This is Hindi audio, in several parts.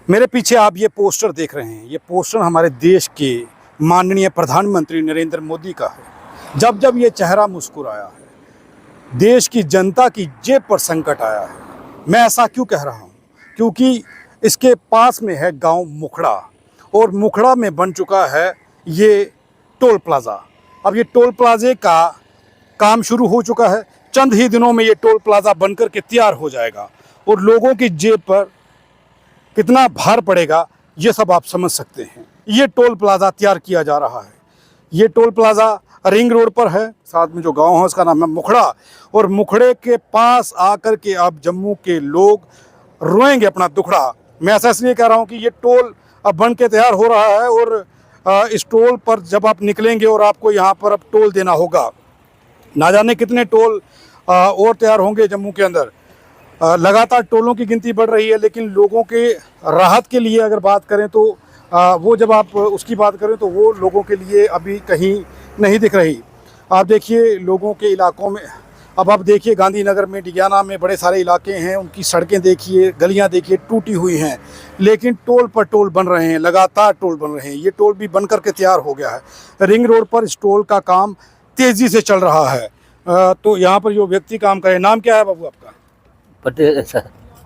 मेरे पीछे आप ये पोस्टर देख रहे हैं, ये पोस्टर हमारे देश के माननीय प्रधानमंत्री नरेंद्र मोदी का है। जब जब ये चेहरा मुस्कुराया है, देश की जनता की जेब पर संकट आया है। मैं ऐसा क्यों कह रहा हूँ? क्योंकि इसके पास में है गांव मुखड़ा, और मुखड़ा में बन चुका है ये टोल प्लाज़ा। अब ये टोल प्लाज़े का काम शुरू हो चुका है। चंद ही दिनों में ये टोल प्लाज़ा बनकर के तैयार हो जाएगा, और लोगों की जेब पर कितना भार पड़ेगा ये सब आप समझ सकते हैं। ये टोल प्लाज़ा तैयार किया जा रहा है। ये टोल प्लाज़ा रिंग रोड पर है, साथ में जो गांव है उसका नाम है मुखड़ा, और मुखड़े के पास आकर के अब जम्मू के लोग रोएंगे अपना दुखड़ा। मैं ऐसा इसलिए कह रहा हूँ कि ये टोल अब बन के तैयार हो रहा है, और इस टोल पर जब आप निकलेंगे और आपको यहाँ पर अब टोल देना होगा, ना जाने कितने टोल और तैयार होंगे जम्मू के अंदर। लगातार टोलों की गिनती बढ़ रही है, लेकिन लोगों के राहत के लिए अगर बात करें तो वो जब आप उसकी बात करें तो वो लोगों के लिए अभी कहीं नहीं दिख रही। आप देखिए लोगों के इलाकों में, अब आप देखिए गांधीनगर में, डिगियाना में बड़े सारे इलाके हैं, उनकी सड़कें देखिए, गलियां देखिए टूटी हुई हैं, लेकिन टोल पर टोल बन रहे हैं, लगातार टोल बन रहे हैं। ये टोल भी बन करके तैयार हो गया है। रिंग रोड पर इस टोल का काम तेज़ी से चल रहा है। तो यहाँ पर जो व्यक्ति काम करे, नाम क्या है बाबू आपका? पटेल सर।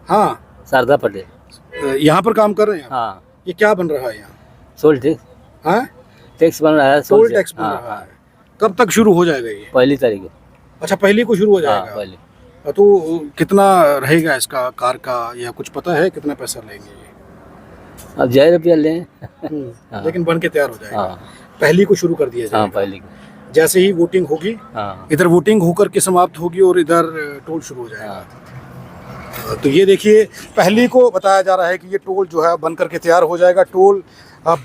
हाँ, शारदा पटेल। यहाँ पर काम कर रहे हैं? हाँ। ये क्या बन रहा है यहाँ? Soul tax. हाँ, टैक्स बन रहा है। टोल टैक्स बन रहा है। कब तक शुरू हो जाएगा ये? 1 तारीख को। अच्छा, पहले को शुरू हो जाएगा? हाँ, पहले। तो कितना रहेगा इसका कार का, या कुछ पता है कितना पैसा लेंगे ये? अब 1000 रुपया लें। हाँ। लेकिन बन के तैयार हो जाएगा। हाँ। पहली को शुरू कर दिया हाँ, जाएगा। पहले को। जैसे ही वोटिंग होगी, हाँ। इधर वोटिंग होकर के समाप्त होगी और इधर टोल शुरू हो जाएगा। तो ये देखिए, पहली को बताया जा रहा है कि ये टोल जो है बन करके तैयार हो जाएगा। टोल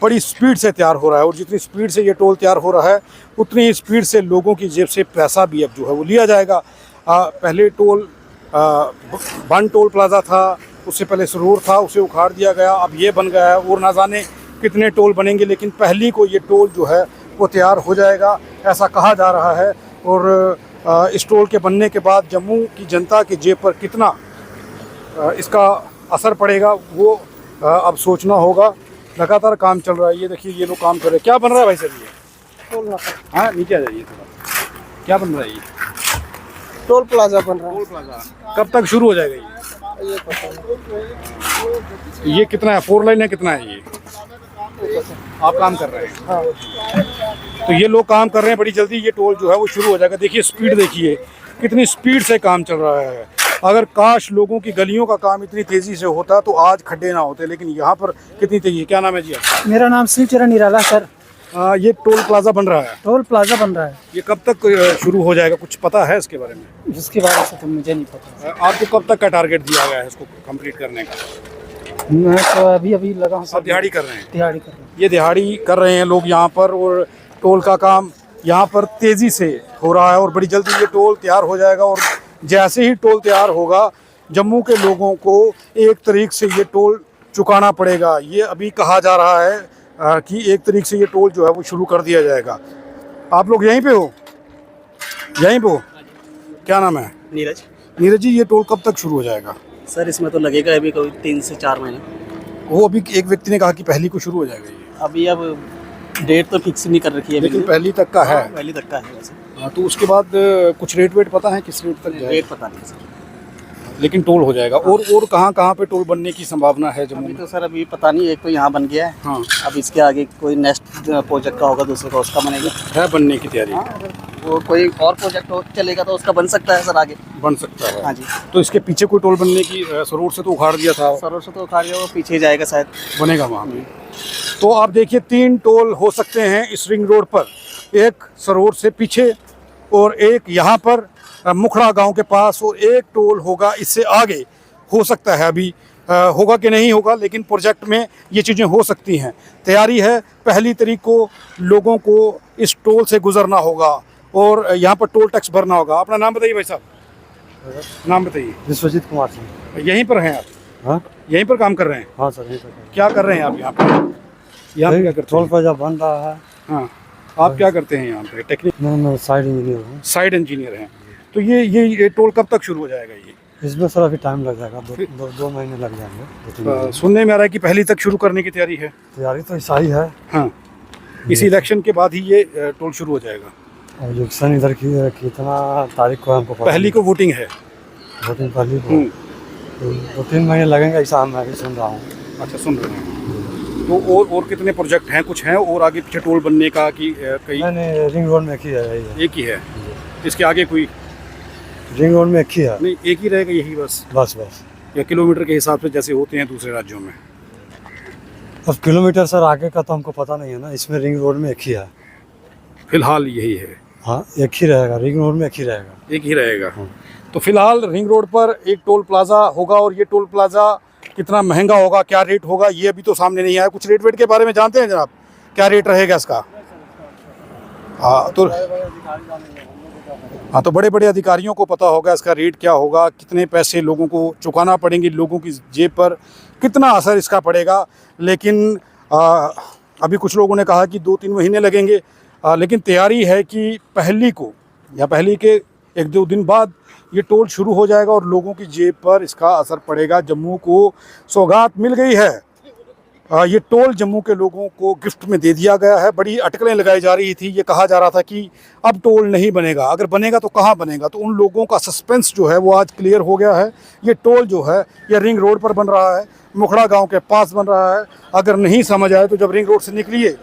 बड़ी स्पीड से तैयार हो रहा है, और जितनी स्पीड से ये टोल तैयार हो रहा है उतनी ही स्पीड से लोगों की जेब से पैसा भी अब जो है वो लिया जाएगा। पहले टोल बन टोल प्लाज़ा था, उससे पहले सरूर था, उसे उखाड़ दिया गया, अब ये बन गया है, और ना जाने कितने टोल बनेंगे, लेकिन पहली को ये टोल जो है वो तैयार हो जाएगा, ऐसा कहा जा रहा है। और इस टोल के बनने के बाद जम्मू की जनता की जेब पर कितना इसका असर पड़ेगा वो अब सोचना होगा। लगातार काम चल रहा है। ये देखिए, ये लोग काम कर रहे हैं। क्या बन रहा है भाई साहब ये? हाँ, नीचे आ जाइए थोड़ा। क्या बन रहा है ये? टोल प्लाजा बन रहा है। टोल प्लाजा कब तक शुरू हो जाएगा ये? ये कितना है? 4 लाइन है? कितना है ये? आप काम कर रहे हैं? हाँ। तो ये लोग काम कर रहे हैं, बड़ी जल्दी ये टोल जो है वो शुरू हो जाएगा। देखिए स्पीड, देखिए कितनी स्पीड से काम चल रहा है। अगर काश लोगों की गलियों का काम इतनी तेज़ी से होता तो आज खड्डे ना होते, लेकिन यहाँ पर कितनी तेज़ी। क्या नाम है जी आपका? मेरा नाम शिव चरण निराला सर। ये टोल प्लाज़ा बन रहा है? टोल प्लाजा बन रहा है। ये कब तक शुरू हो जाएगा, कुछ पता है इसके बारे में? जिसके बारे से तो मुझे नहीं पता। आपको कब तक का टारगेट दिया गया है इसको कंप्लीट करने का? मैं तो अभी लगा हूँ। सब दिहाड़ी कर रहे हैं? दिहाड़ी कर रहे हैं। ये दिहाड़ी कर रहे हैं लोग यहाँ पर, और टोल का काम यहाँ पर तेज़ी से हो रहा है, और बड़ी जल्दी ये टोल तैयार हो जाएगा। और जैसे ही टोल तैयार होगा, जम्मू के लोगों को 1 तारीख से ये टोल चुकाना पड़ेगा। ये अभी कहा जा रहा है कि 1 तारीख से ये टोल जो है वो शुरू कर दिया जाएगा। आप लोग यहीं पे हो? यहीं पे हो? क्या नाम है? नीरज। नीरज जी, ये टोल कब तक शुरू हो जाएगा? सर इसमें तो लगेगा अभी कोई 3 से 4 महीने। वो अभी एक व्यक्ति ने कहा कि पहली को शुरू हो जाएगा ये। अभी अब डेट तो फिक्स नहीं कर रखी है, लेकिन पहली तक का है। पहली तक का है वैसे। हाँ, तो उसके बाद कुछ रेट वेट पता है किस रेट तक जाएगा? डेट पता नहीं सर। लेकिन टोल हो जाएगा। और कहाँ पे टोल बनने की संभावना है जम्मू अभी में? तो सर अभी पता नहीं, एक तो यहाँ बन गया है। हाँ, अब इसके आगे कोई नेक्स्ट प्रोजेक्ट का होगा, दूसरे का उसका बनेगा। है बनने की तैयारी? हाँ, अगर वो कोई और प्रोजेक्ट चलेगा तो उसका बन सकता है सर आगे। बन सकता है। हाँ जी। तो इसके पीछे कोई टोल बनने की, सरोवर से तो उखाड़ दिया था, सरोवर से तो खा लिया, वो पीछे जाएगा शायद। बनेगा वहाँ पे। तो आप देखिए 3 टोल हो सकते हैं इस रिंग रोड पर, एक सरोवर से पीछे, और एक यहाँ पर मुखड़ा गांव के पास, और एक टोल होगा इससे आगे। हो सकता है, अभी होगा कि नहीं होगा, लेकिन प्रोजेक्ट में ये चीज़ें हो सकती हैं। तैयारी है, 1 तारीख को लोगों को इस टोल से गुजरना होगा, और यहाँ पर टोल टैक्स भरना होगा। अपना नाम बताइए भाई साहब, नाम बताइए। विश्वजीत कुमार सिंह। यहीं पर हैं आप? हाँ, यहीं पर काम कर रहे हैं? हाँ सर, यही सर। क्या कर रहे हैं आप यहाँ पर? यहाँ पे क्या करते टोल हैं? प्लाजा बन रहा है। हाँ, आप क्या करते हैं यहाँ पे? टेक्निक मैं साइड इंजीनियर हूँ। साइड इंजीनियर हैं। तो ये टोल कब तक शुरू हो जाएगा ये? इसमें सर अभी टाइम लग जाएगा, दो महीने लग जाएंगे, 2-3 महीने। सुनने में आ रहा है कि पहली तक शुरू करने की तैयारी है। तैयारी तो ऐसा ही है। हाँ, इस इलेक्शन के बाद ही ये टोल शुरू हो जाएगा। और इलेक्शन इधर की कितना तारीख को हमको पता पहली को वोटिंग है। नहीं। वोटिंग पहली को तो 2-3 महीने लगेंगे, ऐसा मैं भी सुन रहा हूँ। अच्छा, सुन रहे हैं। तो और कितने प्रोजेक्ट हैं, कुछ हैं और आगे पीछे टोल बनने का कि कई? नहीं, रिंग रोड में एक ही है, यही है। एक ही है, इसके आगे कोई रिंग रोड में एक ही है। नहीं? एक ही रहेगा यही बस, बस या किलोमीटर के हिसाब से जैसे होते हैं दूसरे राज्यों में? अब किलोमीटर सर आगे का तो हमको पता नहीं है ना, इसमें रिंग रोड में एक ही है। फिलहाल यही है। हाँ, एक ही रहेगा, रिंग रोड में एक ही रहेगा। एक ही रहेगा। तो फिलहाल रिंग रोड पर एक टोल प्लाजा होगा, और ये टोल प्लाजा कितना महंगा होगा, क्या रेट होगा, ये अभी तो सामने नहीं आया। कुछ रेट वेट के बारे में जानते हैं जनाब, क्या रेट रहेगा इसका? हाँ, तो बड़े बड़े अधिकारियों को पता होगा इसका रेट क्या होगा, कितने पैसे लोगों को चुकाना पड़ेंगे, लोगों की जेब पर कितना असर इसका पड़ेगा। लेकिन अभी कुछ लोगों ने कहा कि 2-3 महीने लगेंगे, लेकिन तैयारी है कि पहली को या पहली के 1-2 दिन बाद ये टोल शुरू हो जाएगा और लोगों की जेब पर इसका असर पड़ेगा। जम्मू को सौगात मिल गई है, ये टोल जम्मू के लोगों को गिफ्ट में दे दिया गया है। बड़ी अटकलें लगाई जा रही थी, ये कहा जा रहा था कि अब टोल नहीं बनेगा, अगर बनेगा तो कहाँ बनेगा। तो उन लोगों का सस्पेंस जो है वो आज क्लियर हो गया है। ये टोल जो है ये रिंग रोड पर बन रहा है, मुखड़ा गांव के पास बन रहा है। अगर नहीं समझ आए तो जब रिंग रोड से निकलिए,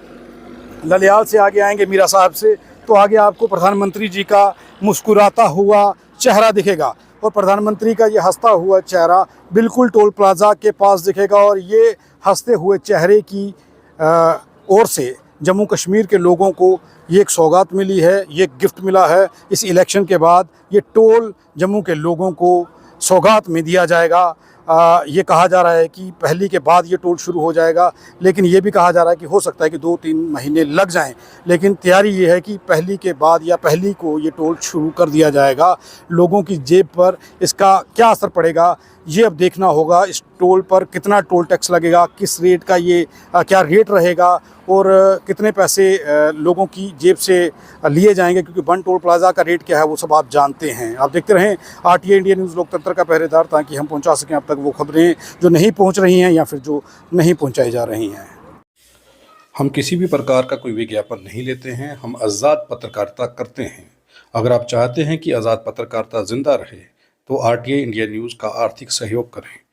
ललियाल से आगे आएंगे मीरा साहब से, तो आगे आपको प्रधानमंत्री जी का मुस्कुराता हुआ चेहरा दिखेगा, और प्रधानमंत्री का ये हंसता हुआ चेहरा बिल्कुल टोल प्लाजा के पास दिखेगा। और ये हंसते हुए चेहरे की ओर से जम्मू कश्मीर के लोगों को ये एक सौगात मिली है, ये गिफ्ट मिला है। इस इलेक्शन के बाद ये टोल जम्मू के लोगों को सौगात में दिया जाएगा। ये कहा जा रहा है कि पहली के बाद ये टोल शुरू हो जाएगा, लेकिन ये भी कहा जा रहा है कि हो सकता है कि 2-3 महीने लग जाएं। लेकिन तैयारी ये है कि पहली के बाद या पहली को ये टोल शुरू कर दिया जाएगा। लोगों की जेब पर इसका क्या असर पड़ेगा, ये अब देखना होगा। इस टोल पर कितना टोल टैक्स लगेगा, किस रेट का ये क्या रेट रहेगा, और कितने पैसे लोगों की जेब से लिए जाएंगे, क्योंकि वन टोल प्लाजा का रेट क्या है वो सब आप जानते हैं। आप देखते रहें RTA इंडिया न्यूज़, लोकतंत्र का पहरेदार, ताकि हम पहुंचा सकें अब तक वो खबरें जो नहीं पहुंच रही हैं या फिर जो नहीं पहुंचाई जा रही हैं। हम किसी भी प्रकार का कोई विज्ञापन नहीं लेते हैं, हम आज़ाद पत्रकारिता करते हैं। अगर आप चाहते हैं कि आज़ाद पत्रकारिता जिंदा रहे तो RTA इंडिया न्यूज़ का आर्थिक सहयोग करें।